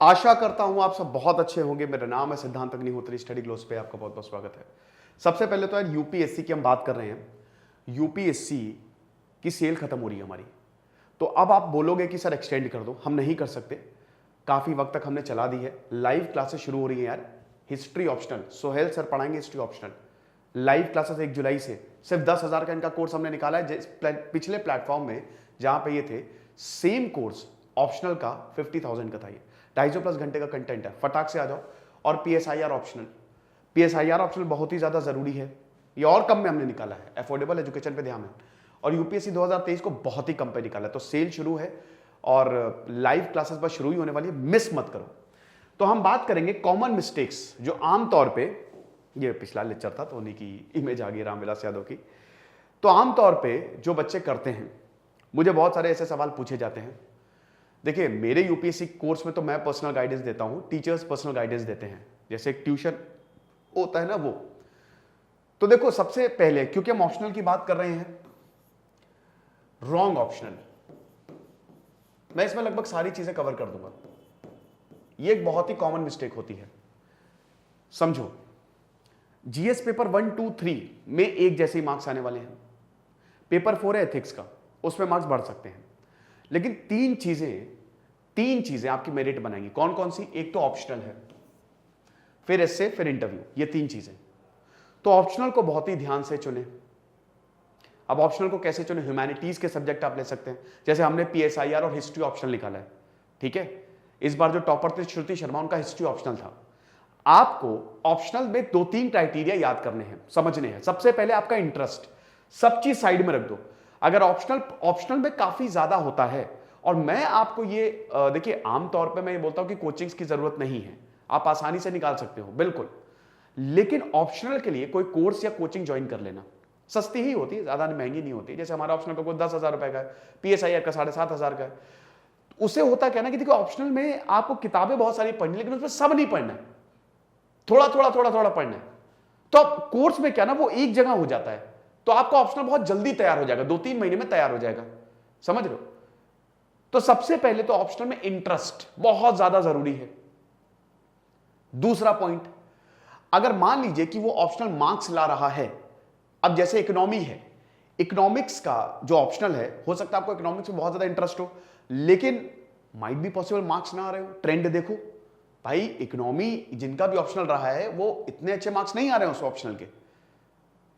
आशा करता हूं आप सब बहुत अच्छे होंगे। मेरा नाम है सिद्धांत अग्निहोत्री, स्टडी ग्लोस पे आपका बहुत बहुत स्वागत है। सबसे पहले तो यार यूपीएससी की हम बात कर रहे हैं। यूपीएससी की सेल खत्म हो रही है हमारी। तो अब आप बोलोगे कि सर एक्सटेंड कर दो, हम नहीं कर सकते। काफी वक्त तक हमने चला दी है। लाइव क्लासेस शुरू हो रही है यार। हिस्ट्री ऑप्शनल, सोहेल सर पढ़ाएंगे हिस्ट्री ऑप्शनल। लाइव क्लासेस 1 जुलाई से। सिर्फ 10,000 का इनका कोर्स हमने निकाला है। पिछले प्लेटफॉर्म में जहां पे ये थे, सेम कोर्स ऑप्शनल का 50,000 का था। ये 250 घंटे का कंटेंट है। फटाक से आ जाओ। और पीएसआईआर ऑप्शनल, पीएसआईआर ऑप्शनल बहुत ही ज्यादा जरूरी है। ये और कम में हमने निकाला है। अफोर्डेबल एजुकेशन पे ध्यान है। और यूपीएससी 2023 को बहुत ही कम पे निकाला है। तो सेल शुरू है और लाइव क्लासेस बस शुरू ही होने वाली है, मिस मत करो। तो हम बात करेंगे कॉमन मिस्टेक्स जो आमतौर पे, ये पिछला लेक्चर था तो उन्हीं की इमेज आ गई रामविलास यादव की। तो आमतौर पे जो बच्चे करते हैं, मुझे बहुत सारे ऐसे सवाल पूछे जाते हैं। देखिए मेरे यूपीएससी कोर्स में तो मैं पर्सनल गाइडेंस देता हूं, टीचर्स पर्सनल गाइडेंस देते हैं, जैसे एक ट्यूशन होता है ना वो। तो देखो सबसे पहले, क्योंकि हम ऑप्शनल की बात कर रहे हैं, रॉन्ग ऑप्शनल। मैं इसमें लगभग सारी चीजें कवर कर दूंगा। ये एक बहुत ही कॉमन मिस्टेक होती है। समझो, जीएस पेपर 1, 2, 3 में एक जैसे ही मार्क्स आने वाले हैं। पेपर 4 है एथिक्स का, उसमें मार्क्स बढ़ सकते हैं। लेकिन तीन चीजें आपकी मेरिट बनाएंगी। कौन कौन सी? एक तो ऑप्शनल है, फिर एस्से, फिर इंटरव्यू। ये तीन चीजें। तो ऑप्शनल को बहुत ही ध्यान से चुने। अब ऑप्शनल को कैसे चुने? ह्यूमैनिटीज के सब्जेक्ट आप ले सकते हैं, जैसे हमने पीएसआईआर और हिस्ट्री ऑप्शनल निकाला है। ठीक है, इस बार जो टॉपर थे श्रुति शर्मा, उनका हिस्ट्री ऑप्शनल था। आपको ऑप्शनल में 2-3 क्राइटेरिया याद करने हैं, समझने हैं। सबसे पहले आपका इंटरेस्ट। सब चीज साइड में रख दो। अगर ऑप्शनल में काफी ज्यादा होता है, और मैं आपको ये देखिए, आमतौर पे मैं ये बोलता हूं कि कोचिंग्स की जरूरत नहीं है, आप आसानी से निकाल सकते हो बिल्कुल। लेकिन ऑप्शनल के लिए कोई कोर्स या कोचिंग ज्वाइन कर लेना। सस्ती ही होती है, ज्यादा महंगी नहीं होती। जैसे हमारा ऑप्शनल का कोर्स 10,000 रुपए का है, पीएसआईआर का 7,500 का है। उसे होता क्या ना कि देखो, ऑप्शनल में आपको किताबें बहुत सारी पढ़नी, लेकिन उसमें सब नहीं पढ़ना है, थोड़ा थोड़ा पढ़ना है। तो अब कोर्स में क्या ना, वो एक जगह हो जाता है। तो आपका ऑप्शनल बहुत जल्दी तैयार हो जाएगा, 2-3 महीने में तैयार हो जाएगा। समझ रहे हो? तो सबसे पहले तो ऑप्शनल में इंटरेस्ट बहुत ज्यादा जरूरी है। दूसरा पॉइंट, अगर मान लीजिए कि वो ऑप्शनल मार्क्स ला रहा है, अब जैसे इकोनॉमी है, इकोनॉमिक्स का जो ऑप्शनल है, हो सकता है आपको इकोनॉमिक्स में बहुत ज्यादा इंटरेस्ट हो, लेकिन माइट बी पॉसिबल मार्क्स ना आ रहे हो। ट्रेंड देखो भाई, इकोनॉमी जिनका भी ऑप्शनल रहा है, वो इतने अच्छे मार्क्स नहीं आ रहे हैं उस ऑप्शनल के।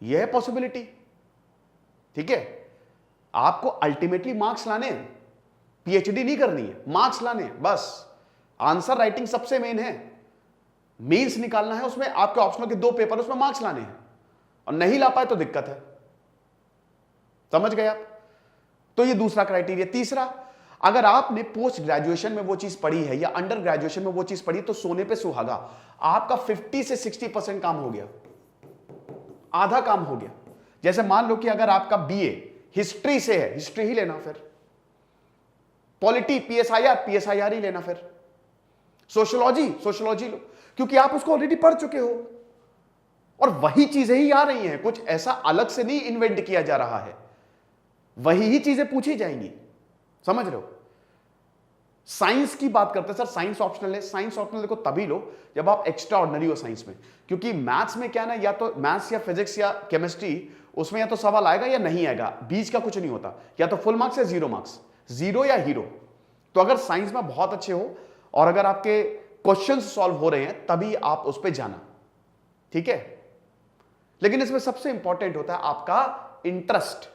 यह है पॉसिबिलिटी। ठीक है, आपको अल्टीमेटली मार्क्स लाने हैं, पीएचडी नहीं करनी है, मार्क्स लाने हैं बस। आंसर राइटिंग सबसे मेन है, मेंस निकालना है, उसमें आपके ऑप्शनल के 2 पेपर, उसमें मार्क्स लाने हैं। और नहीं ला पाए तो दिक्कत है। समझ गए आप? तो ये दूसरा क्राइटेरिया। तीसरा, अगर आपने पोस्ट ग्रेजुएशन में वो चीज पढ़ी है या अंडर ग्रेजुएशन में वो चीज पढ़ी, तो सोने पे सुहागा, आपका 50 से 60% काम हो गया, आधा काम हो गया। जैसे मान लो कि अगर आपका बीए हिस्ट्री से है, हिस्ट्री ही लेना, फिर पॉलिटी पीएसआईआर ही लेना, फिर सोशियोलॉजी लो, क्योंकि आप उसको ऑलरेडी पढ़ चुके हो और वही चीजें ही आ रही हैं। कुछ ऐसा अलग से नहीं इन्वेंट किया जा रहा है, वही ही चीजें पूछी जाएंगी। समझ रहे हो? साइंस की बात करते हैं, सर साइंस ऑप्शनल है। साइंस ऑप्शनल देखो तभी लो जब आप एक्स्ट्रा ऑर्डिनरी हो साइंस में, क्योंकि मैथ्स में क्या ना, या तो मैथ्स या फिजिक्स या केमिस्ट्री, उसमें या तो सवाल आएगा या नहीं आएगा, बीच का कुछ नहीं होता। या तो फुल मार्क्स या 0 मार्क्स, 0 या हीरो। तो अगर साइंस में बहुत अच्छे हो और अगर आपके क्वेश्चन सॉल्व हो रहे हैं, तभी आप उस पर जाना। ठीक है, लेकिन इसमें सबसे इंपॉर्टेंट होता है आपका इंटरेस्ट।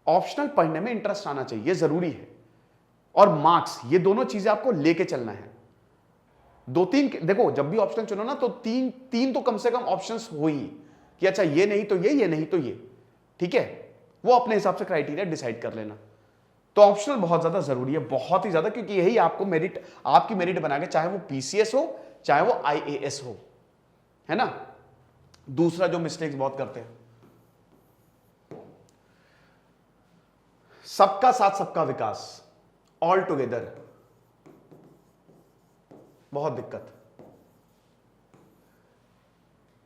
ऑप्शनल पढ़ने में इंटरेस्ट आना चाहिए, यह जरूरी है। और मार्क्स, ये दोनों चीजें आपको लेके चलना है। 2-3 देखो, जब भी ऑप्शनल चुनो ना, तो तीन तो कम से कम ऑप्शंस हो ही, कि अच्छा ये नहीं तो ये नहीं तो ये। ठीक है, वो अपने हिसाब से क्राइटेरिया डिसाइड कर लेना। तो ऑप्शनल बहुत ज्यादा जरूरी है, बहुत ही ज्यादा, क्योंकि यही आपको मेरिट, आपकी मेरिट बनाएगा, चाहे वो पीसीएस हो चाहे वो आईएएस हो, है ना। दूसरा जो मिस्टेक्स बहुत करते हैं, सबका साथ सबका विकास, ऑल टुगेदर, बहुत दिक्कत।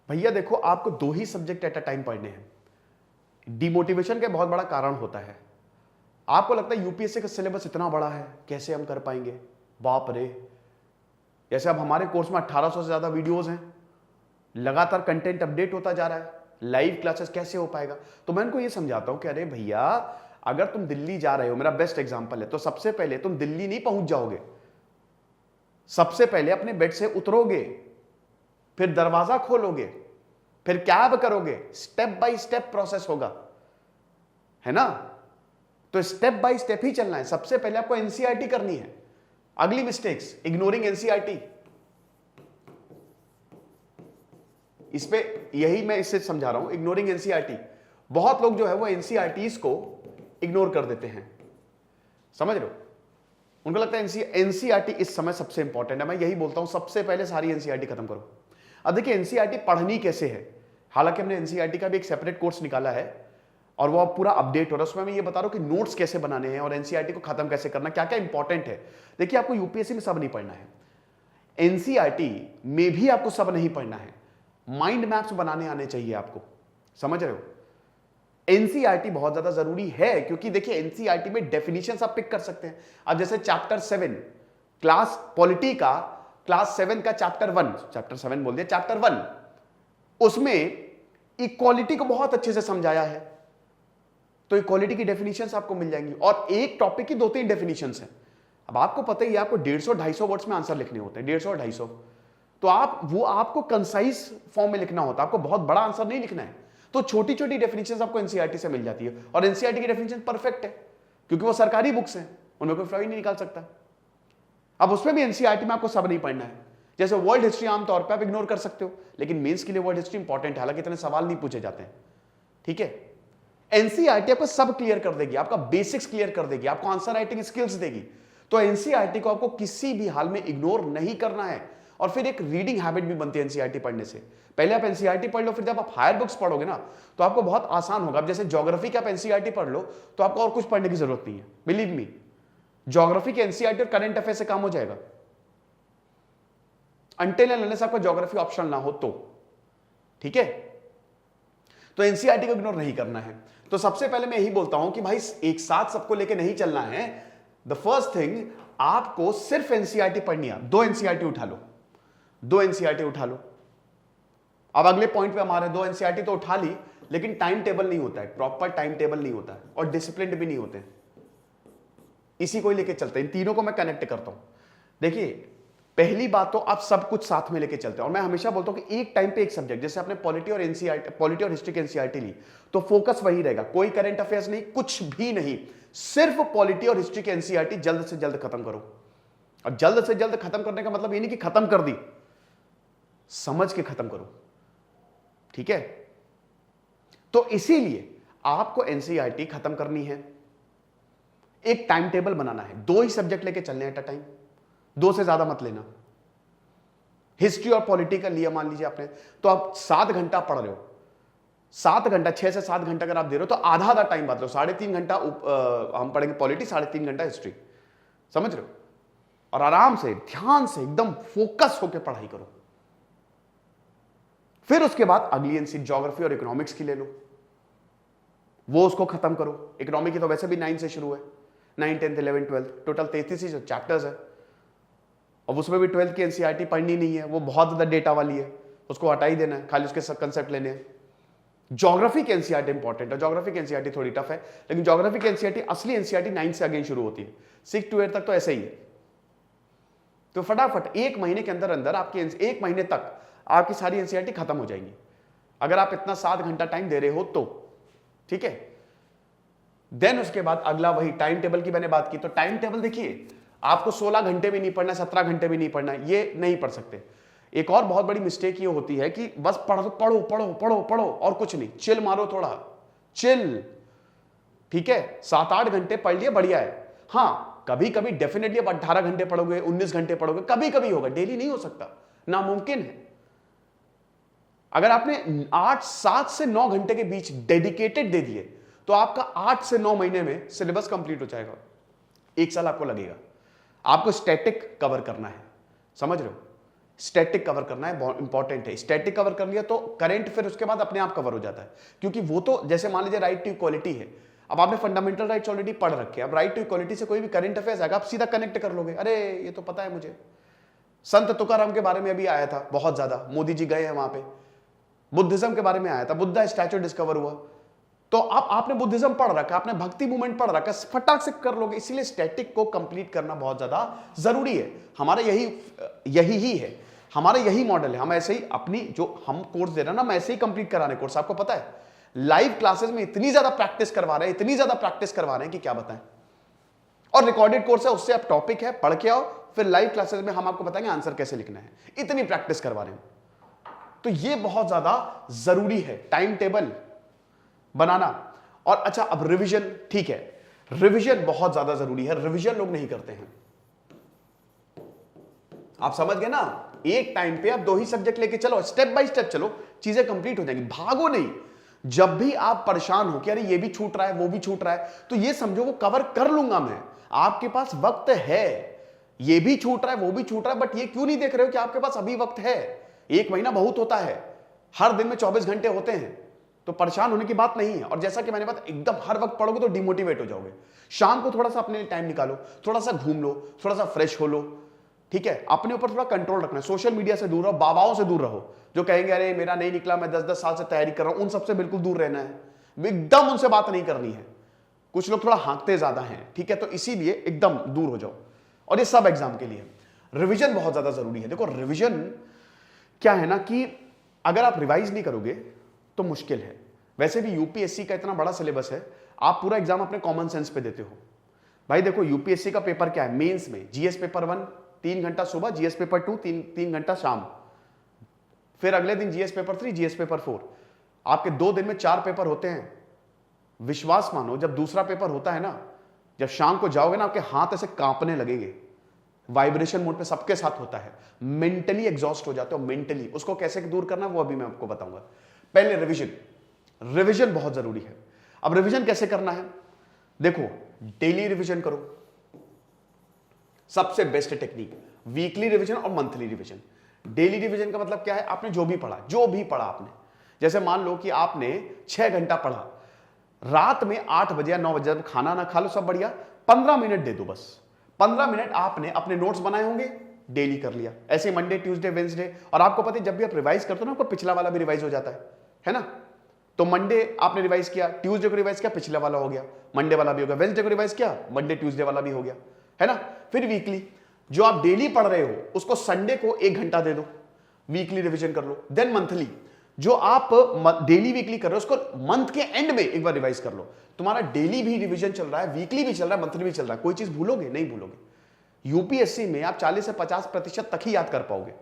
भैया देखो, आपको 2 ही सब्जेक्ट एट अ टाइम पढ़ने हैं। डिमोटिवेशन का बहुत बड़ा कारण होता है। आपको लगता है यूपीएससी का सिलेबस इतना बड़ा है, कैसे हम कर पाएंगे, बाप रे, जैसे अब हमारे कोर्स में 1800 से ज्यादा वीडियोस हैं, लगातार कंटेंट अपडेट होता जा रहा है, लाइव क्लासेस कैसे हो पाएगा? तो मैं उनको ये समझाता हूं कि अरे भैया, अगर तुम दिल्ली जा रहे हो, मेरा बेस्ट एग्जांपल है, तो सबसे पहले तुम दिल्ली नहीं पहुंच जाओगे, सबसे पहले अपने बेड से उतरोगे, फिर दरवाजा खोलोगे, फिर कैब करोगे, स्टेप बाय स्टेप प्रोसेस होगा, है ना? तो स्टेप बाय स्टेप ही चलना है। सबसे पहले आपको एनसीईआरटी करनी है। अगली मिस्टेक्स, इग्नोरिंग एनसीईआरटी। इस पे यही मैं इससे समझा रहा हूं, इग्नोरिंग एनसीईआरटी। बहुत लोग जो है वो एनसीईआरटीज को इग्नोर कर देते हैं, समझ रहे हो? उनको लगता है एनसीईआरटी इस समय सबसे इंपॉर्टेंट है। मैं यही बोलता हूं, सबसे पहले सारी एनसीईआरटी खत्म करो। अब देखिए एनसीईआरटी पढ़नी कैसे है, हालांकि हमने एनसीईआरटी का भी एक सेपरेट कोर्स निकाला है और वो अब पूरा अपडेट हो रहा है। उसमें मैं ये बता रहा हूं कि नोट्स कैसे बनाने हैं और एनसीईआरटी को खत्म कैसे करना, क्या क्या इंपॉर्टेंट है। देखिए आपको यूपीएससी में सब नहीं पढ़ना है, एनसीईआरटी में भी आपको सब नहीं पढ़ना है, माइंड मैप्स बनाने आने चाहिए आपको, समझ रहे हो? एनसीईआरटी बहुत ज्यादा जरूरी है, क्योंकि देखिए एनसीईआरटी में डेफिनेशंस आप पिक कर सकते हैं। अब जैसे चैप्टर 7 क्लास पॉलिटी का, क्लास 7 का चैप्टर 1, चैप्टर 7 बोल दिया, चैप्टर 1, उसमें इक्वालिटी को बहुत अच्छे से समझाया है। तो इक्वालिटी की डेफिनेशंस आपको मिल जाएंगी, और एक टॉपिक की 2-3 डेफिनेशंस हैं। अब आपको पता ही है, आपको 150-250 वर्ड्स में आंसर लिखने होते हैं, 150 और 250। तो आपको कंसाइज फॉर्म में लिखना होता है, आपको बहुत बड़ा आंसर नहीं लिखना है। तो छोटी छोटी डेफिनेशंस आपको एनसीईआरटी से मिल जाती है, और एनसीईआरटी की डेफिनेशन परफेक्ट है, क्योंकि वो सरकारी बुक्स हैं, उनमें कोई फ्रॉड नहीं निकाल सकता। अब उसमें भी एनसीईआरटी में आपको सब नहीं पढ़ना है। जैसे वर्ल्ड हिस्ट्री आमतौर पर आप इग्नोर कर सकते हो, लेकिन मेंस के लिए वर्ल्ड हिस्ट्री इंपॉर्टेंट है, हालांकि इतने सवाल नहीं पूछे जाते हैं, ठीक है? एनसीईआरटी आपको सब क्लियर कर देगी, आपका बेसिक्स क्लियर कर देगी, आपको आंसर राइटिंग स्किल्स देगी। तो एनसीईआरटी को आपको किसी भी हाल में इग्नोर नहीं करना है। और फिर एक रीडिंग हैबिट भी बनती है एनसीईआरटी पढ़ने से। पहले आप एनसीईआरटी पढ़ लो, फिर जब आप हायर बुक्स पढ़ोगे ना, तो आपको बहुत आसान होगा। अब जैसे ज्योग्राफी का आप एनसीईआरटी पढ़ लो, तो आपको और कुछ पढ़ने की जरूरत नहीं है, बिलीव मी। ज्योग्राफी के एनसीईआरटी और करंट अफेयर से काम हो जाएगा, अनटिल एंड अनलेस आपका ज्योग्राफी ऑप्शनल ना हो तो, ठीक है? तो एनसीईआरटी को इग्नोर नहीं करना है। तो सबसे पहले मैं यही बोलता हूं कि भाई एक साथ सबको लेके नहीं चलना है। द फर्स्ट थिंग, आपको सिर्फ एनसीईआरटी पढ़नी है। 2 एनसीईआरटी उठा लो, 2 एनसीईआरटी उठा लो। अब अगले पॉइंट पे हमारे 2 एनसीईआरटी तो उठा ली, लेकिन टाइम टेबल नहीं होता है, प्रॉपर टाइम टेबल नहीं होता है, और डिसिप्लिन भी नहीं होते। इसी को ही लेके चलते हैं, इन तीनों को मैं कनेक्ट करता हूं। देखिए पहली बात तो आप सब कुछ साथ में लेके चलते हैं, और मैं हमेशा बोलता हूं कि एक टाइम पे एक सब्जेक्ट, जैसे आपने पॉलिटी और एनसीईआरटी, पॉलिटी और हिस्ट्री की एनसीईआरटी ली, तो फोकस वही रहेगा, कोई करंट अफेयर्स नहीं, कुछ भी नहीं, सिर्फ पॉलिटी और हिस्ट्री की एनसीईआरटी जल्द से जल्द खत्म करो। और जल्द से जल्द खत्म करने का मतलब ये नहीं कि खत्म कर दी, समझ के खत्म करो, ठीक है? तो इसीलिए आपको एनसीईआरटी खत्म करनी है, एक टाइम टेबल बनाना है, 2 ही सब्जेक्ट लेके चलने एट अ टाइम, 2 से ज्यादा मत लेना। हिस्ट्री और पॉलिटी का लिया मान लीजिए आपने, तो आप 7 घंटा पढ़ रहे हो, 7 घंटा, 6 से 7 घंटा अगर आप दे रहे हो, तो आधा आधा टाइम बात लो, 3.5 घंटा हम पढ़ेंगे पॉलिटी, 3.5 घंटा हिस्ट्री, समझ रहे हो? और आराम से, ध्यान से, एकदम फोकस होकर पढ़ाई करो। फिर उसके बाद अगली एनसी ज्योग्राफी और इकोनॉमिक्स की ले लो, वो उसको खत्म करो। इकोनॉमिक की तो वैसे भी 9 से शुरू है, 9, 10, 11, 12, टोटल 33 ही चैप्टर्स है, और उसमें भी 12th की एनसीईआरटी पढ़नी नहीं है, वो बहुत ज्यादा डेटा वाली है, उसको हटा ही देना है, खाली उसके कंसेप्ट लेने हैं। ज्योग्राफी की एनसीईआरटी इंपॉर्टेंट है, ज्योग्राफी की एनसीईआरटी थोड़ी टफ है, लेकिन ज्योग्राफी की एनसीईआरटी, असली एनसीईआरटी 9 से अगेन शुरू होती है, 6 to 8 तक तो ऐसे ही है। तो फटाफट 1 महीने के अंदर अंदर आपकी 1 महीने तक आपकी सारी एनसीईआरटी खत्म हो जाएंगी, अगर आप इतना 7 घंटा टाइम दे रहे हो तो, ठीक है? देन उसके बाद अगला वही टाइम टेबल की मैंने बात की, तो टाइम टेबल देखिए, आपको 16 घंटे भी नहीं पढ़ना, 17 घंटे भी नहीं पढ़ना, ये नहीं पढ़ सकते। एक और बहुत बड़ी मिस्टेक ये होती है कि बस पढ़ो पढ़ो पढ़ो पढ़ो पढ़ो और कुछ नहीं, चिल मारो, थोड़ा चिल, ठीक है? 7-8 घंटे पढ़ लिए, बढ़िया है। हाँ, कभी कभी डेफिनेटली आप 18 घंटे पढ़ोगे, 19 घंटे पढ़ोगे, कभी कभी होगा, डेली नहीं हो सकता, नामुमकिन है। अगर आपने 7 से 9 घंटे के बीच डेडिकेटेड दे दिए, तो आपका 8 से 9 महीने में सिलेबस कंप्लीट हो जाएगा, 1 साल आपको लगेगा। आपको स्टैटिक कवर करना है, समझ रहे हो? स्टैटिक कवर करना है, इंपॉर्टेंट है। स्टैटिक कवर कर लिया तो करंट फिर उसके बाद अपने आप कवर हो जाता है, क्योंकि वो तो जैसे मान लीजिए राइट टू इक्वालिटी है, अब आपने फंडामेंटल राइट्स ऑलरेडी पढ़ रखे, अब राइट टू इक्वालिटी से कोई भी करंट अफेयर्स आएगा, आप सीधा कनेक्ट कर लोगे, अरे ये तो पता है मुझे, संत तुकाराम के बारे में अभी आया था बहुत ज्यादा, मोदी जी गए हैं वहां पे। बुद्धिज्म के बारे में आया था, बुद्धा स्टैचू डिस्कवर हुआ। तो आपने बुद्धिज्म पढ़ रखा, आपने भक्ति मूवमेंट पढ़ रखा, फटाक से कर लोगे। इसीलिए स्टैटिक को कंप्लीट करना बहुत ज्यादा जरूरी है। हमारा यही ही है, हमारा यही मॉडल है। हम ऐसे ही अपनी जो हम कोर्स दे रहे हैं ना, हम ऐसे ही कंप्लीट कराने कोर्स। आपको पता है लाइव क्लासेस में इतनी ज्यादा प्रैक्टिस करवा रहे हैं, इतनी ज्यादा प्रैक्टिस करवा रहे हैं कि क्या बताएं। और रिकॉर्डेड कोर्स है, उससे आप टॉपिक है पढ़ के आओ, फिर लाइव क्लासेस में हम आपको बताएंगे आंसर कैसे लिखना है। इतनी प्रैक्टिस करवा रहे हैं। तो ये बहुत ज्यादा जरूरी है टाइम टेबल बनाना। और अच्छा, अब रिवीजन, ठीक है, रिवीजन बहुत ज्यादा जरूरी है। रिवीजन लोग नहीं करते हैं। आप समझ गए ना, एक टाइम पे आप 2 ही सब्जेक्ट लेके चलो, स्टेप बाय स्टेप चलो, चीजें कंप्लीट हो जाएंगी। भागो नहीं। जब भी आप परेशान हो कि अरे ये भी छूट रहा है, वो भी छूट रहा है, तो ये समझो वो कवर कर लूंगा मैं। आपके पास वक्त है, ये भी छूट रहा है, वो भी छूट रहा है, बट ये क्यों नहीं देख रहे हो कि आपके पास अभी वक्त है। 1 महीना बहुत होता है, हर दिन में 24 घंटे होते हैं, तो परेशान होने की बात नहीं है। और जैसा कि मैंने बात, एकदम हर वक्त पढ़ोगे तो डिमोटिवेट हो जाओगे। शाम को थोड़ा सा अपने लिए टाइम निकालो, थोड़ा सा घूम लो, थोड़ा सा फ्रेश हो लो, ठीक है। अपने ऊपर थोड़ा कंट्रोल रखना है। सोशल मीडिया से दूर रहो, बाबाओं से दूर रहो जो कहेंगे अरे मेरा नहीं निकला, मैं 10-10 साल से तैयारी कर रहा हूं। उन सबसे बिल्कुल दूर रहना है, एकदम उनसे बात नहीं करनी है। कुछ लोग थोड़ा हाँकते ज्यादा हैं, ठीक है, तो इसीलिए एकदम दूर हो जाओ। और ये सब एग्जाम के लिए रिवीजन बहुत ज्यादा जरूरी है। देखो रिवीजन क्या है ना कि अगर आप रिवाइज नहीं करोगे तो मुश्किल है। वैसे भी यूपीएससी का इतना बड़ा सिलेबस है, आप पूरा एग्जाम अपने कॉमन सेंस पे देते हो। भाई देखो यूपीएससी का पेपर क्या है, मेंस में जीएस पेपर 1 3 घंटा सुबह, जीएस पेपर 2 3 घंटा शाम, फिर अगले दिन जीएस पेपर 3, जीएस पेपर 4। आपके 2 दिन में 4 पेपर होते हैं। विश्वास मानो, जब दूसरा पेपर होता है ना, जब शाम को जाओगे ना, आपके हाथ ऐसे कांपने लगेंगे। वाइब्रेशन मोड पे सबके साथ होता है। मेंटली एग्जॉस्ट हो जाते हो, मेंटली। उसको कैसे दूर करना वो अभी मैं आपको बताऊंगा। पहले रिवीजन, रिवीजन बहुत जरूरी है। अब रिवीजन कैसे करना है, देखो डेली रिवीजन करो, सबसे बेस्ट टेक्निक। वीकली रिवीजन और मंथली रिवीजन। डेली रिवीजन का मतलब क्या है, आपने जो भी पढ़ा आपने, जैसे मान लो कि आपने 6 घंटा पढ़ा, रात में 8 बजे या 9 बजे जब खाना ना खा लो, सब बढ़िया, 15 मिनट दे दो बस। 15 मिनट आपने अपने नोट्स बनाए होंगे, डेली कर लिया। ऐसे मंडे ट्यूसडे वेंसडे। और आपको पता है जब भी आप रिवाइज करते हो ना, आपको पिछला वाला भी रिवाइज हो जाता है ना। तो मंडे आपने रिवाइज किया, ट्यूसडे को रिवाइज किया, पिछला वाला हो गया, मंडे वाला भी हो गया, वेंसडे को रिवाइज किया, मंडे ट्यूसडे वाला भी हो गया, है ना। फिर वीकली, जो आप डेली पढ़ रहे हो उसको संडे को 1 घंटा दे दो, वीकली रिवीजन कर लो। देन मंथली, जो आप डेली वीकली कर रहे हो उसको मंथ के एंड में एक बार रिवाइज कर लो। तुम्हारा डेली भी रिवीजन चल रहा है, वीकली भी चल रहा है, मंथली भी चल रहा है। कोई चीज भूलोगे? नहीं भूलोगे। यूपीएससी में आप 40 से 50% तक ही याद कर पाओगे।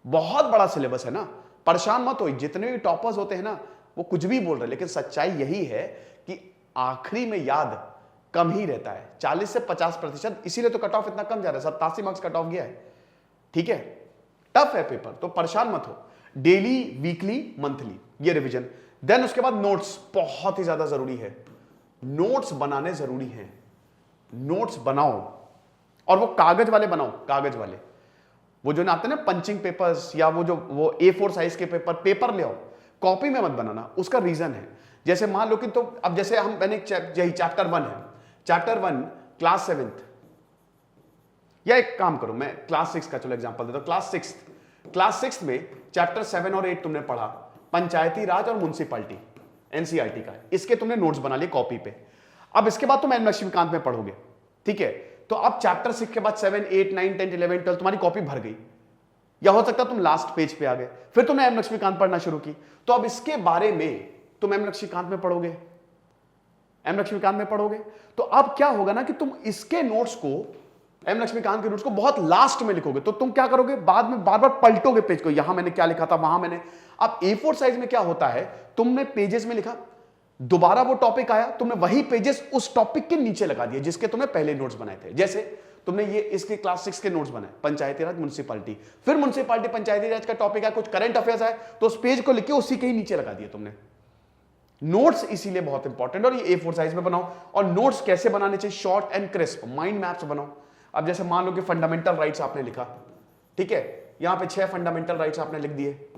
बहुत बड़ा सिलेबस है ना, परेशान मत हो। जितने भी टॉपर्स होते हैं ना, वो कुछ भी बोल रहे हैं, लेकिन सच्चाई यही है कि आखिरी में याद कम ही रहता है, 40 से 50%। इसीलिए तो कट ऑफ इतना कम जा रहा है, 87 मार्क्स कट ऑफ गया है, ठीक है। टफ है पेपर, तो परेशान मत हो। डेली, वीकली, मंथली, ये रिवीजन। देन उसके बाद नोट्स बहुत ही ज्यादा जरूरी है। नोट्स बनाने जरूरी है। नोट्स बनाओ, और वो कागज वाले बनाओ, कागज वाले, वो जो ना आते हैं ना पंचिंग पेपर्स, या वो A4 साइज के पेपर ले आओ। कॉपी में मत बनाना। उसका रीजन है, जैसे मान लो कि, तो अब जैसे मैंने यही चैप्टर 1 है, चैप्टर 1 क्लास 7th, या एक काम करो, मैं क्लास 6 का चलो एग्जांपल देता हूं। क्लास 6 में चैप्टर 7 और 8 तुमने पढ़ा, पंचायती राज और म्युनिसिपैलिटी, एनसीईआरटी का। इसके तुमने नोट्स बना लिए कॉपी पे। अब इसके बाद तुम एम लक्ष्मीकांत में पढ़ोगे, ठीक है। तो अब चैप्टर 6 के बाद 7 8 9 10 11 12 तुम्हारी कॉपी भर गई, या हो सकता है तुम लास्ट पेज पे आ गए, फिर तुमने एम लक्ष्मीकांत पढ़ना शुरू की। तो अब इसके बारे में तुम एम लक्ष्मीकांत में पढ़ोगे, तो अब क्या होगा ना कि तुम इसके नोट्स को, एम लक्ष्मीकांत के नोट्स को बहुत लास्ट में लिखोगे। तो तुम क्या करोगे, बाद में बार बार पलटोगे पेज को, यहां मैंने क्या लिखा था, वहां मैंने। अब A4 साइज में क्या होता है, तुमने पेजेस में लिखा, दोबारा वो टॉपिक आया, तुमने वही पेजेस उस टॉपिक के नीचे लगा दिए जिसके तुमने पहले नोट्स बनाए थे। जैसे तुमने ये इसके क्लास 6 के नोट्स बनाए, पंचायती राज म्युनिसिपैलिटी, फिर म्युनिसिपैलिटी पंचायती राज का टॉपिक है, कुछ करंट अफेयर्स है, तो उस पेज को लिख के उसी के ही नीचे लगा दिए तुमने। नोट्स इसीलिए बहुत इंपॉर्टेंट, और ये A4 साइज में बनाओ। और नोट्स कैसे बनाने चाहिए, short and crisp, mind maps बनाओ। अब जैसे मान लो कि फंडामेंटल राइट्स आपने लिखा, ठीक है, यहां पे 6 फंडामेंटल राइट्स आपने लिख दिए।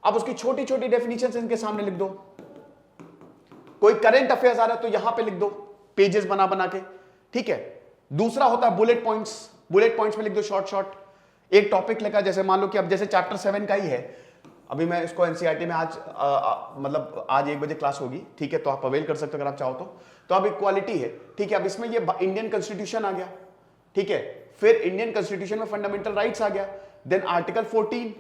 अब उसकी छोटी छोटी डेफिनेशन इनके सामने लिख दो। कोई करंट अफेयर्स आ रहा है तो यहां पे लिख दो, पेजेस बना बना के, ठीक है। दूसरा होता है बुलेट पॉइंट्स में लिख दो शॉर्ट शॉर्ट। एक टॉपिक लेकर, जैसे मान लो कि अब जैसे चैप्टर 7 का ही है, अभी मैं इसको एनसीईआरटी में आज मतलब आज 1 बजे क्लास होगी, ठीक है, तो आप अवेल कर सकते हो अगर आप चाहो तो अब इक्वालिटी है, ठीक है। अब इसमें ये इंडियन कॉन्स्टिट्यूशन आ गया, ठीक है, फिर इंडियन कॉन्स्टिट्यूशन में फंडामेंटल राइट्स आ गया, then article 14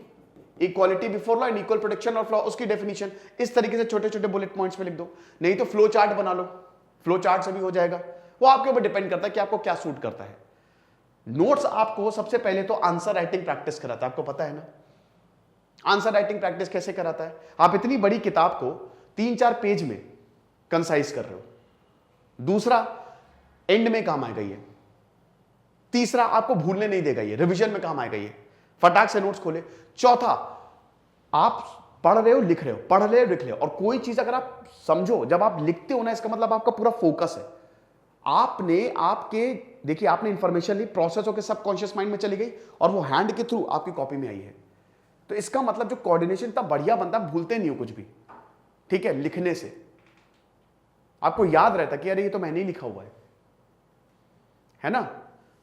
equality before law and equal protection of law, उसकी डेफिनेशन। इस तरीके से छोटे छोटे बुलेट पॉइंट्स में लिख दो, नहीं तो फ्लो चार्ट बना लो, फ्लो चार्ट से भी हो जाएगा। वो आपके ऊपर डिपेंड करता है कि आपको क्या सूट करता है। नोट्स आपको सबसे पहले तो आंसर राइटिंग प्रैक्टिस कराता है, आपको पता है ना आंसर राइटिंग प्रैक्टिस कैसे कराता है। आप इतनी बड़ी किताब को 3-4 पेज में कंसाइज कर रहे हो। दूसरा, एंड में काम आएगा ये। तीसरा, आपको भूलने नहीं देगा ये, रिवीजन में काम आएगा ये, फटाक से नोट्स खोले। चौथा, आप पढ़ रहे हो लिख रहे हो, पढ़ रहे हो लिख रहे हो, और कोई चीज अगर आप समझो, जब आप लिखते हो ना, इसका मतलब आपका पूरा फोकस है। आपने आपके देखिए आपने इंफॉर्मेशन ली, प्रोसेस होकर सबकॉन्शियस माइंड में चली गई, और वो हैंड के थ्रू आपकी कॉपी में आई है। तो इसका मतलब जो कोऑर्डिनेशन इतना बढ़िया बनता, भूलते नहीं हो कुछ भी, ठीक है। लिखने से आपको याद रहता कि अरे ये तो मैंने ही लिखा हुआ है ना।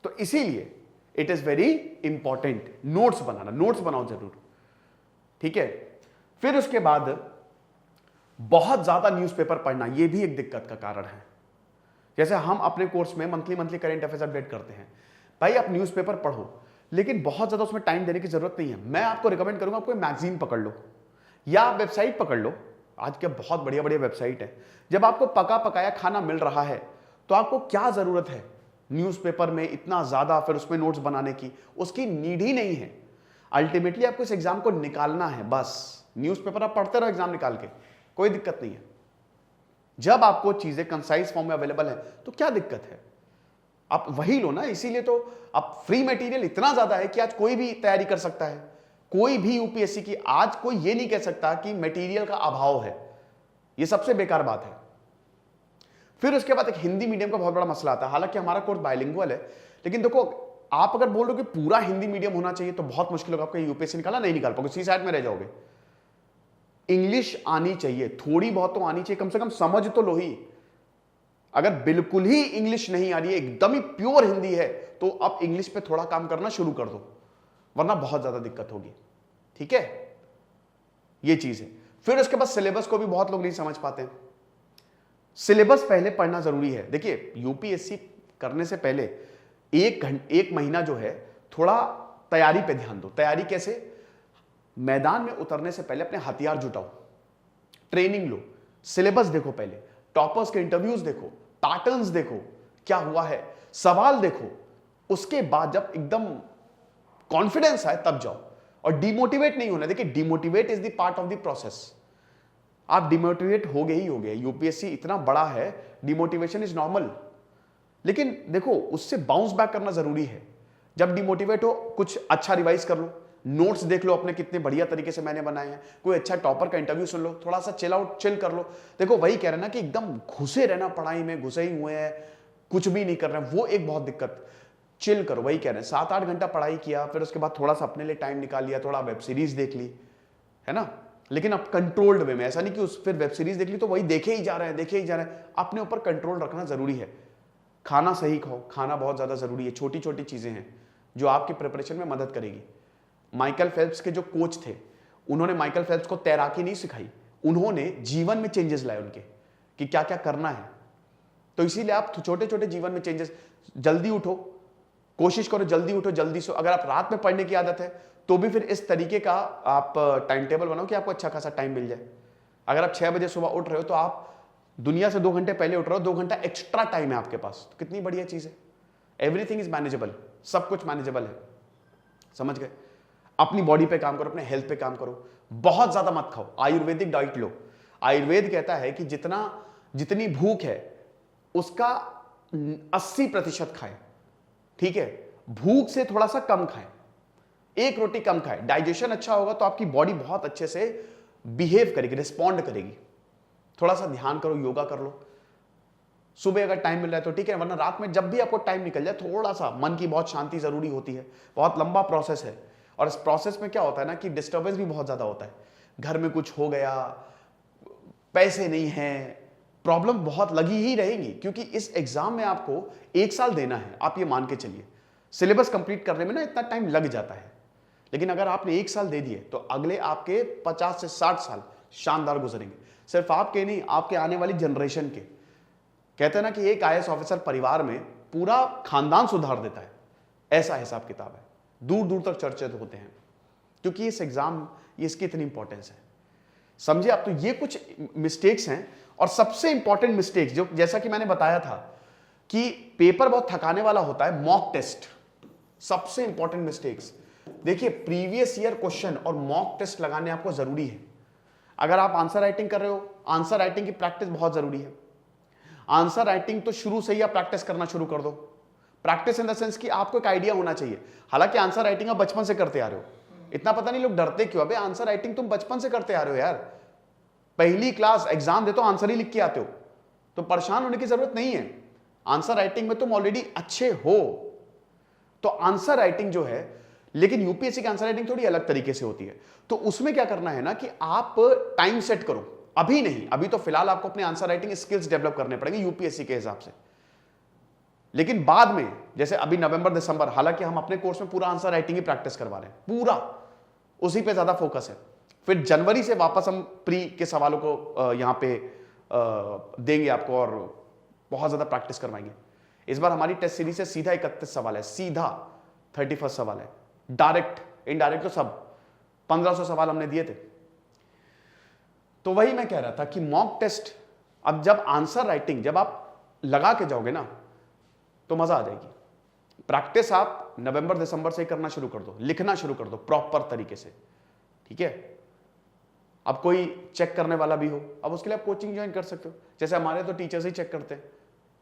तो इसीलिए it is very important notes banana, notes बनाओ जरूर, ठीक है। फिर उसके बाद बहुत ज्यादा न्यूज़पेपर पढ़ना, यह भी एक दिक्कत का कारण है। जैसे हम अपने कोर्स में मंथली करंट अफेयर्स अपडेट करते हैं, भाई आप न्यूज़पेपर पढ़ो, लेकिन बहुत ज्यादा उसमें टाइम देने की जरूरत नहीं है। मैं आपको रिकमेंड करूंगा, आप कोई मैगजीन पकड़ लो या आप वेबसाइट पकड़ लो। आज के बहुत बढ़िया बढ़िया वेबसाइट है। जब आपको पका पकाया खाना मिल रहा है तो आपको क्या जरूरत है न्यूज़पेपर में इतना ज्यादा फिर उसमें नोट्स बनाने की, उसकी नीड ही नहीं है। अल्टीमेटली आपको इस एग्जाम को निकालना है, बस न्यूज़पेपर आप पढ़ते रहो एग्जाम निकाल के, कोई दिक्कत नहीं है। जब आपको चीजें कंसाइज फॉर्म में अवेलेबल है तो क्या दिक्कत है, आप वही लो ना। इसीलिए तो अब फ्री मटेरियल इतना ज्यादा है कि आज कोई भी तैयारी कर सकता है, कोई भी यूपीएससी की। आज कोई ये नहीं कह सकता कि मटेरियल का अभाव है, ये सबसे बेकार बात है। फिर उसके बाद एक हिंदी मीडियम का बहुत बड़ा मसला आता है। हालांकि हमारा कोर्स बाइलिंगुअल है, लेकिन देखो आप अगर बोल रहे हो कि पूरा हिंदी मीडियम होना चाहिए तो बहुत मुश्किल होगा आपको यूपीएससी निकालना, नहीं निकाल पाओगे, सी साइड में रह जाओगे। इंग्लिश आनी चाहिए, थोड़ी बहुत तो आनी चाहिए, कम से कम समझ तो लो ही। अगर बिल्कुल ही इंग्लिश नहीं आ रही है, एकदम ही प्योर हिंदी है, तो अब इंग्लिश पे थोड़ा काम करना शुरू कर दो, वरना बहुत ज्यादा दिक्कत होगी, ठीक है। ये चीज है। फिर उसके बाद सिलेबस को भी बहुत लोग नहीं समझ पाते हैं। सिलेबस पहले पढ़ना जरूरी है। देखिए यूपीएससी करने से पहले एक महीना जो है थोड़ा तैयारी पे ध्यान दो। तैयारी कैसे? मैदान में उतरने से पहले अपने हथियार जुटाओ, ट्रेनिंग लो, सिलेबस देखो, पहले टॉपर्स के इंटरव्यूज देखो, पैटर्न्स देखो क्या हुआ है, सवाल देखो। उसके बाद जब एकदम कॉन्फिडेंस आए तब जाओ, और डिमोटिवेट नहीं होना। देखिए demotivate is the part of the process. आप डिमोटिवेट हो गए ही हो गए, यूपीएससी इतना बड़ा है, डिमोटिवेशन इज नॉर्मल। लेकिन देखो उससे बाउंस बैक करना जरूरी है। जब डिमोटिवेट हो कुछ अच्छा रिवाइज कर लो, नोट्स देख लो अपने कितने बढ़िया तरीके से मैंने बनाए हैं, कोई अच्छा टॉपर का इंटरव्यू सुन लो, थोड़ा सा चिल आउट चिल कर लो। देखो वही कह रहे ना कि एकदम घुसे रहना पढ़ाई में, घुसे ही हुए हैं, कुछ भी नहीं कर रहे हैं, वो एक बहुत दिक्कत। चिल करो, वही कह रहे हैं, 7-8 घंटा पढ़ाई किया, फिर उसके बाद थोड़ा सा अपने लिए टाइम निकाल लिया, थोड़ा वेब सीरीज देख ली, है ना। लेकिन अब कंट्रोल्ड वे में, ऐसा नहीं कि उस फिर वेब सीरीज देख ली तो वही देखे ही जा रहे हैं, देखे ही जा रहे हैं। अपने ऊपर कंट्रोल रखना जरूरी है। खाना सही खाओ, खाना बहुत ज्यादा जरूरी है। छोटी छोटी चीजें हैं जो आपकी प्रिपरेशन में मदद करेगी। माइकल फेल्प्स के जो कोच थे, उन्होंने माइकल फेल्प्स को तैराकी नहीं सिखाई, उन्होंने जीवन में चेंजेस लाए उनके, कि क्या क्या करना है। तो इसीलिए आप छोटे छोटे जीवन में चेंजेस, जल्दी उठो, कोशिश करो जल्दी उठो, जल्दी सो। अगर आप रात में पढ़ने की आदत है तो भी फिर इस तरीके का आप टाइम टेबल बनाओ कि आपको अच्छा खासा टाइम मिल जाए। अगर आप 6 बजे सुबह उठ रहे हो तो आप दुनिया से 2 घंटे पहले उठ रहे हो, 2 घंटा एक्स्ट्रा टाइम है आपके पास, तो कितनी बढ़िया चीज है। एवरीथिंग इज मैनेजेबल, सब कुछ मैनेजेबल है, समझ गए। अपनी बॉडी पे काम करो, अपने हेल्थ पे काम करो, बहुत ज्यादा मत खाओ, आयुर्वेदिक डाइट लो। आयुर्वेद कहता है कि जितनी भूख है उसका 80% खाएं, ठीक है। भूख से थोड़ा सा कम खाएं, 1 रोटी कम खाएं। डाइजेशन अच्छा होगा तो आपकी बॉडी बहुत अच्छे से बिहेव करेगी, रिस्पॉन्ड करेगी। थोड़ा सा ध्यान करो, योगा कर लो, सुबह अगर टाइम मिल रहा है तो ठीक है, वरना रात में जब भी आपको टाइम निकल जाए, थोड़ा सा मन की बहुत शांति जरूरी होती है। बहुत लंबा प्रोसेस है, और इस प्रोसेस में क्या होता है ना कि डिस्टर्बेंस भी बहुत ज्यादा होता है। घर में कुछ हो गया, पैसे नहीं है, प्रॉब्लम बहुत लगी ही रहेंगी, क्योंकि इस एग्जाम में आपको 1 साल देना है। आप ये मान के चलिए, सिलेबस कंप्लीट करने में ना इतना टाइम लग जाता है। लेकिन अगर आपने 1 साल दे दिए तो अगले आपके 50 से 60 साल शानदार गुजरेंगे, सिर्फ आपके नहीं, आपके आने वाली जनरेशन के। कहते हैं ना कि एक आईएएस ऑफिसर परिवार में पूरा खानदान सुधार देता है, ऐसा हिसाब किताब है, दूर दूर तक चर्चित होते हैं, क्योंकि इस एग्जाम, ये इसकी इतनी इंपॉर्टेंस है। समझिए आप, तो ये कुछ मिस्टेक्स हैं। और सबसे इंपॉर्टेंट मिस्टेक्स, जो जैसा कि मैंने बताया था कि पेपर बहुत थकाने वाला होता है, मॉक टेस्ट सबसे इंपॉर्टेंट मिस्टेक्स। देखिए, प्रीवियस ईयर क्वेश्चन और मॉक टेस्ट लगाने आपको जरूरी है। अगर आप आंसर राइटिंग कर रहे हो, आंसर राइटिंग की प्रैक्टिस बहुत जरूरी है। आंसर राइटिंग तो शुरू से ही आप प्रैक्टिस करना शुरू कर दो। प्रैक्टिस इन द सेंस कि आपको एक आइडिया होना चाहिए। हालांकि आंसर राइटिंग आप बचपन से करते आ रहे हो, इतना पता नहीं लोग डरते क्यों। अबे आंसर राइटिंग तुम बचपन से करते आ रहे हो यार, पहली क्लास एग्जाम देते हो आंसर ही लिख के आते हो, तो परेशान होने की जरूरत नहीं है। आंसर राइटिंग में तुम ऑलरेडी अच्छे हो, तो आंसर राइटिंग जो है, लेकिन यूपीएससी की आंसर राइटिंग थोड़ी अलग तरीके से होती है। तो उसमें क्या करना है ना कि आप टाइम सेट करो, अभी नहीं, अभी तो फिलहाल आपको अपने आंसर राइटिंग स्किल्स डेवलप करने पड़ेंगे यूपीएससी के हिसाब से। लेकिन बाद में, जैसे अभी नवंबर दिसंबर, हालांकि हम अपने कोर्स में पूरा आंसर राइटिंग ही प्रैक्टिस करवा रहे हैं, पूरा उसी पे ज्यादा फोकस है। फिर जनवरी से वापस हम प्री के सवालों को यहां पे देंगे आपको और बहुत ज्यादा प्रैक्टिस करवाएंगे। इस बार हमारी टेस्ट सीरीज से सीधा 31 सवाल है, सीधा 31 सवाल है, डायरेक्ट इनडायरेक्ट तो सब 1500 सवाल हमने दिए थे। तो वही मैं कह रहा था कि मॉक टेस्ट, अब जब आंसर राइटिंग जब आप लगा के जाओगे ना तो मजा आ जाएगी। प्रैक्टिस आप नवंबर दिसंबर से ही करना शुरू कर दो, लिखना शुरू कर दो प्रॉपर तरीके से, ठीक है। अब कोई चेक करने वाला भी हो, अब उसके लिए आप कोचिंग ज्वाइन कर सकते हो। जैसे हमारे तो टीचर्स ही चेक करते हैं,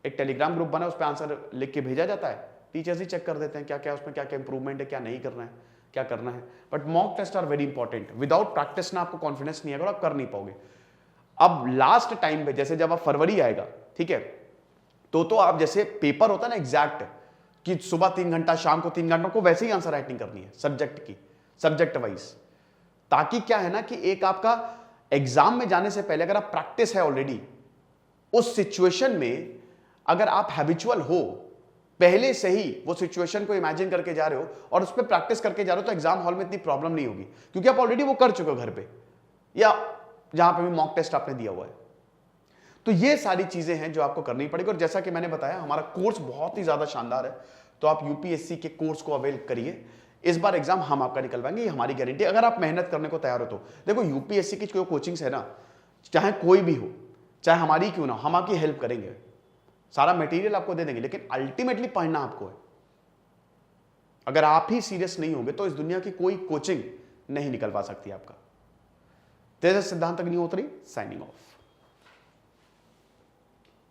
एक टेलीग्राम ग्रुप बना है, उस पर आंसर लिख के भेजा जाता है, टीचर्स ही चेक कर देते हैं क्या क्या उसमें क्या क्या इंप्रूवमेंट है, क्या नहीं करना है, क्या करना है। But mock test are very important. Without practice ना आपको कॉन्फिडेंस नहीं आएगा और आप कर नहीं पाओगे। अब लास्ट टाइम पे, जैसे जब आप फरवरी आएगा, ठीक है, तो आप जैसे पेपर होता है ना एग्जैक्ट, कि सुबह 3 घंटा शाम को 3 घंटा को, वैसे ही आंसर राइटिंग करनी है सब्जेक्ट की, सब्जेक्ट वाइज। ताकि क्या है ना कि एक आपका एग्जाम में जाने से पहले अगर आप प्रैक्टिस है ऑलरेडी, उस सिचुएशन में अगर आप हैबिचुअल हो, पहले से ही वो सिचुएशन को इमेजिन करके जा रहे हो और उस पर प्रैक्टिस करके जा रहे हो, तो एग्जाम हॉल में इतनी प्रॉब्लम नहीं होगी, क्योंकि आप ऑलरेडी वो कर चुके हो घर पे या जहां पे भी मॉक टेस्ट आपने दिया हुआ है। तो ये सारी चीजें हैं जो आपको करनी पड़ेगी। और जैसा कि मैंने बताया, हमारा कोर्स बहुत ही ज्यादा शानदार है, तो आप यूपीएससी के कोर्स को अवेल करिए। इस बार एग्जाम हम आपका निकलवाएंगे, ये हमारी गारंटी। अगर आप मेहनत करने को तैयार हो तो देखो, यूपीएससी की जो कोचिंग्स है ना, चाहे कोई भी हो, चाहे हमारी क्यों ना, हम आपकी हेल्प करेंगे, सारा मटेरियल आपको दे देंगे, लेकिन अल्टीमेटली पढ़ना आपको है। अगर आप ही सीरियस नहीं होंगे तो इस दुनिया की कोई कोचिंग नहीं निकलवा सकती आपका। तेज सिद्धांत अग्निहोत्री साइनिंग ऑफ।